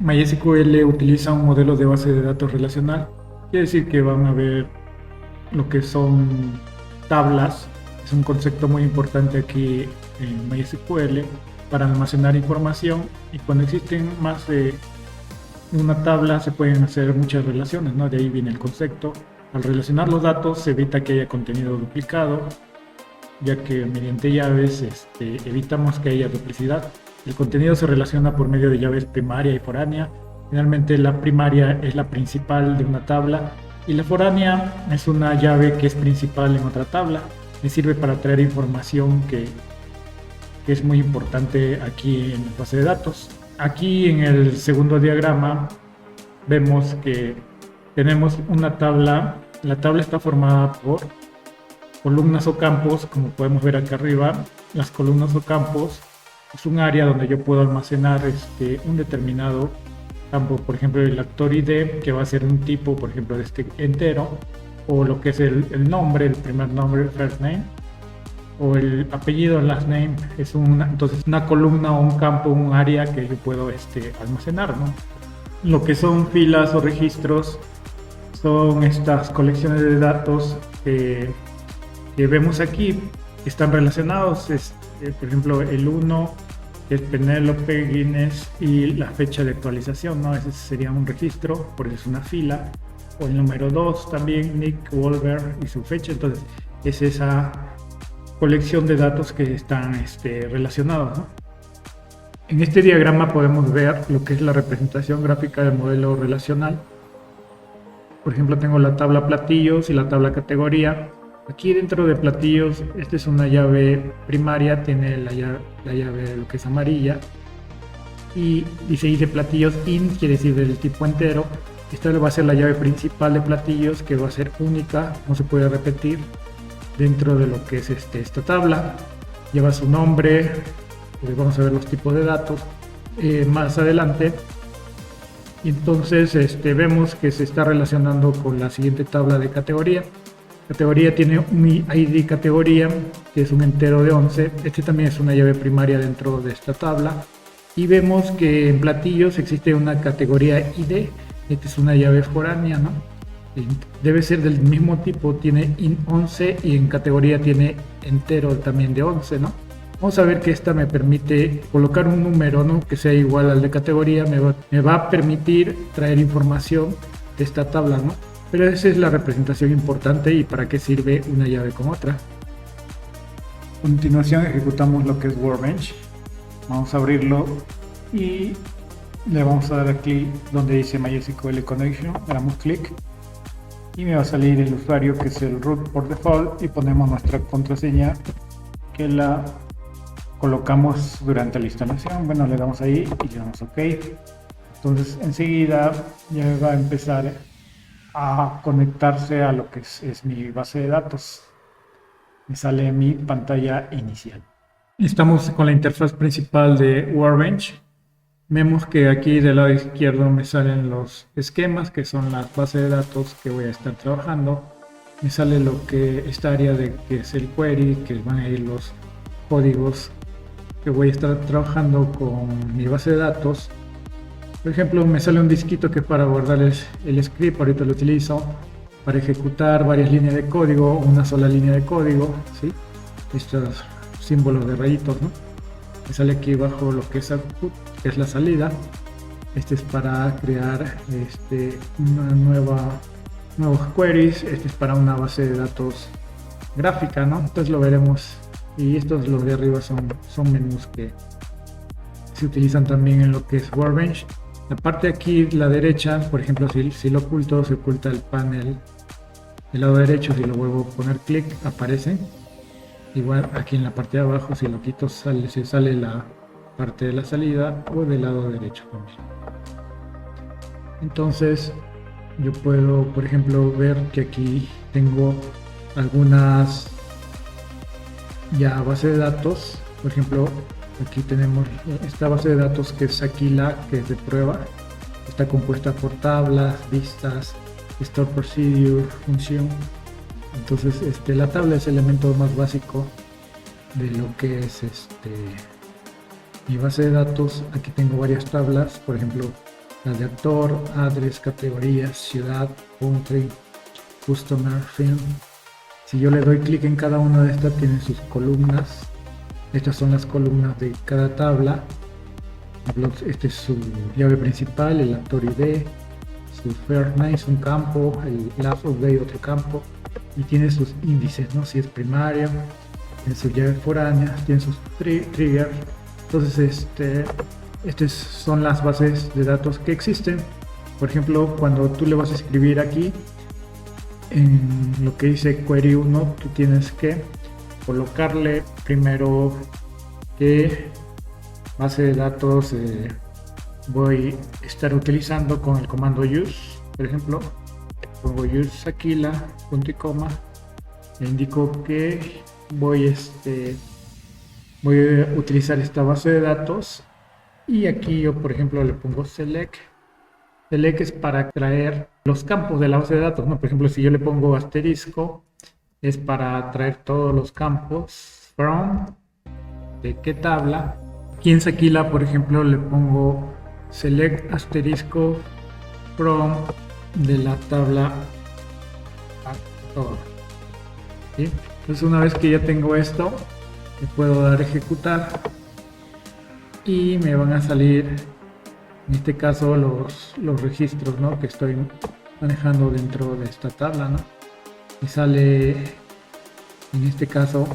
MySQL utiliza un modelo de base de datos relacional. Quiere decir que van a ver lo que son tablas. Es un concepto muy importante aquí en MySQL para almacenar información, y cuando existen más de una tabla se pueden hacer muchas relaciones, ¿no? De ahí viene el concepto. Al relacionar los datos se evita que haya contenido duplicado, ya que mediante llaves evitamos que haya duplicidad. El contenido se relaciona por medio de llaves primaria y foránea. Generalmente la primaria es la principal de una tabla y la foránea es una llave que es principal en otra tabla. Me sirve para traer información que es muy importante aquí en la base de datos. Aquí en el segundo diagrama vemos que tenemos una tabla. La tabla está formada por columnas o campos, como podemos ver acá arriba. Las columnas o campos es un área donde yo puedo almacenar un determinado campo, por ejemplo el actor ID, que va a ser un tipo, por ejemplo, de este entero, o lo que es el nombre, el primer nombre, first name, o el apellido, last name. Es entonces una columna o un campo, un área que yo puedo almacenar, ¿no? Lo que son filas o registros son estas colecciones de datos que vemos aquí, que están relacionados. Por ejemplo, el 1 es Penélope Guinness y la fecha de actualización, ¿no? Ese sería un registro, por eso es una fila. O el número 2 también, Nick Wolver y su fecha. Entonces es esa colección de datos que están relacionados, ¿no? En este diagrama podemos ver lo que es la representación gráfica del modelo relacional. Por ejemplo, tengo la tabla platillos y la tabla categoría. Aquí dentro de platillos, esta es una llave primaria, tiene la llave lo que es amarilla, y dice platillos int, quiere decir del tipo entero. Esta va a ser la llave principal de platillos, que va a ser única, no se puede repetir dentro de lo que es esta tabla. Lleva su nombre. Vamos a ver los tipos de datos más adelante. Entonces vemos que se está relacionando con la siguiente tabla de categoría. Categoría tiene un ID categoría, que es un entero de 11. También es una llave primaria dentro de esta tabla. Y vemos que en platillos existe una categoría ID. Esta es una llave foránea, ¿no? Debe ser del mismo tipo, tiene int 11, y en categoría tiene entero también de 11, ¿no? Vamos a ver que esta me permite colocar un número, ¿no?, que sea igual al de categoría. Me va a permitir traer información de esta tabla, ¿no? Pero esa es la representación importante y para qué sirve una llave con otra. A continuación ejecutamos lo que es Workbench. Vamos a abrirlo y le vamos a dar clic donde dice MySQL Connection. Le damos clic y me va a salir el usuario, que es el root por default, y ponemos nuestra contraseña, que la colocamos durante la instalación. Bueno, le damos ahí y le damos OK. Entonces enseguida ya me va a empezar a conectarse a lo que es mi base de datos. Me sale mi pantalla inicial. Estamos con la interfaz principal de Workbench. Vemos que aquí del lado izquierdo me salen los esquemas, que son las bases de datos que voy a estar trabajando. Me sale lo que esta área de que es el query, que van a ir los códigos que voy a estar trabajando con mi base de datos. Por ejemplo, me sale un disquito que es para guardar el script. Ahorita lo utilizo para ejecutar varias líneas de código, una sola línea de código, ¿sí? Estos símbolos de rayitos, ¿no? Me sale aquí abajo lo que es output, que es la salida. Este es para crear nuevos queries. Este es para una base de datos gráfica, ¿no? Entonces lo veremos. Y estos, los de arriba, son menús que se utilizan también en lo que es Workbench. La parte de aquí, la derecha, por ejemplo, si lo oculto, se oculta el panel del lado derecho. Si lo vuelvo a poner clic, aparece. Igual aquí en la parte de abajo, si lo quito, se sale la parte de la salida, o del lado derecho también. Entonces yo puedo, por ejemplo, ver que aquí tengo algunas ya base de datos. Por ejemplo, aquí tenemos esta base de datos, que es Aquila, que es de prueba. Está compuesta por tablas, vistas, store procedure, función. Entonces la tabla es el elemento más básico de lo que es mi base de datos. Aquí tengo varias tablas. Por ejemplo, la de actor, address, categorías, ciudad, country, customer, film. Si yo le doy clic en cada una de estas, tiene sus columnas. Estas son las columnas de cada tabla. Este es su llave principal, el actor ID, su first name es un campo, el last of day otro campo, y tiene sus índices, ¿no? Si es primario, tiene sus llaves foráneas, tiene sus triggers. Entonces estas son las bases de datos que existen. Por ejemplo, cuando tú le vas a escribir aquí en lo que dice query 1, tú tienes que colocarle primero qué base de datos voy a estar utilizando con el comando use. Por ejemplo, pongo use Aquila, punto y coma, le indico que voy a utilizar esta base de datos, y aquí yo por ejemplo le pongo select. Select es para traer los campos de la base de datos, ¿no? Por ejemplo, si yo le pongo asterisco, es para traer todos los campos. From, de qué tabla. Aquí en Aquila, por ejemplo, le pongo select asterisco from de la tabla actor. ¿Sí? Entonces, una vez que ya tengo esto, le puedo dar a ejecutar y me van a salir, en este caso, los registros, ¿no?, que estoy manejando dentro de esta tabla, ¿no? Y sale, en este caso,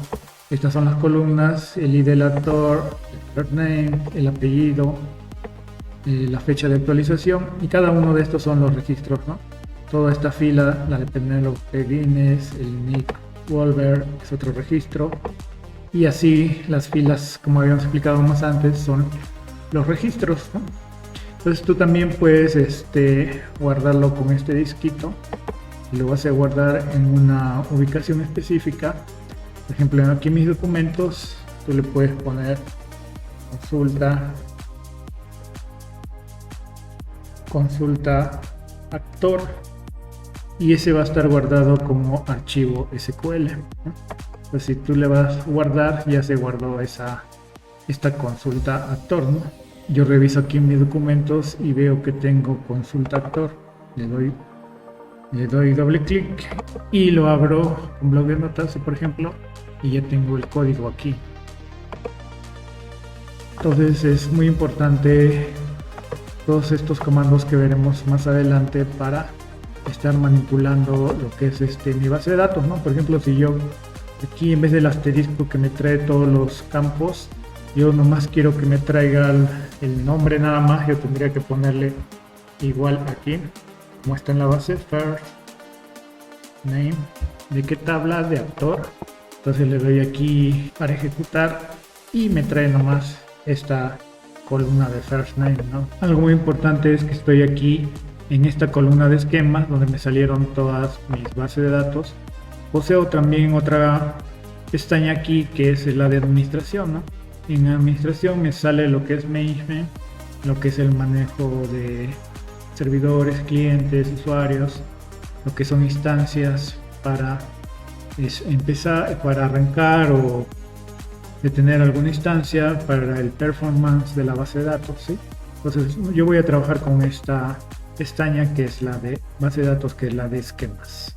estas son las columnas, el ID del actor, el first name, el apellido, la fecha de actualización, y cada uno de estos son los registros, ¿no? Toda esta fila, la de Penelope Guinness, el Nick Wolver es otro registro, y así las filas, como habíamos explicado más antes, son los registros, ¿no? Entonces tú también puedes guardarlo con este disquito, y lo vas a guardar en una ubicación específica. Por ejemplo, aquí en mis documentos tú le puedes poner consulta actor, y ese va a estar guardado como archivo SQL, ¿no? Pues si tú le vas a guardar, ya se guardó esta consulta actor, ¿no? Yo reviso aquí en mis documentos y veo que tengo consulta actor, le doy doble clic y lo abro con bloc de notas, por ejemplo, y ya tengo el código aquí. Entonces es muy importante todos estos comandos que veremos más adelante para estar manipulando lo que es mi base de datos, ¿no? Por ejemplo, si yo aquí, en vez del asterisco que me trae todos los campos, yo nomás quiero que me traiga el nombre nada más, yo tendría que ponerle igual aquí, como está en la base, first name, de qué tabla, de actor. Entonces le doy aquí para ejecutar y me trae nomás esta columna de first name, ¿no? Algo muy importante es que estoy aquí en esta columna de esquemas donde me salieron todas mis bases de datos. Poseo también otra pestaña aquí que es la de administración, ¿no? En administración me sale lo que es management, lo que es el manejo de servidores, clientes, usuarios, lo que son instancias para empezar, para arrancar o detener alguna instancia, para el performance de la base de datos, ¿sí? Entonces yo voy a trabajar con esta pestaña que es la de base de datos, que es la de esquemas.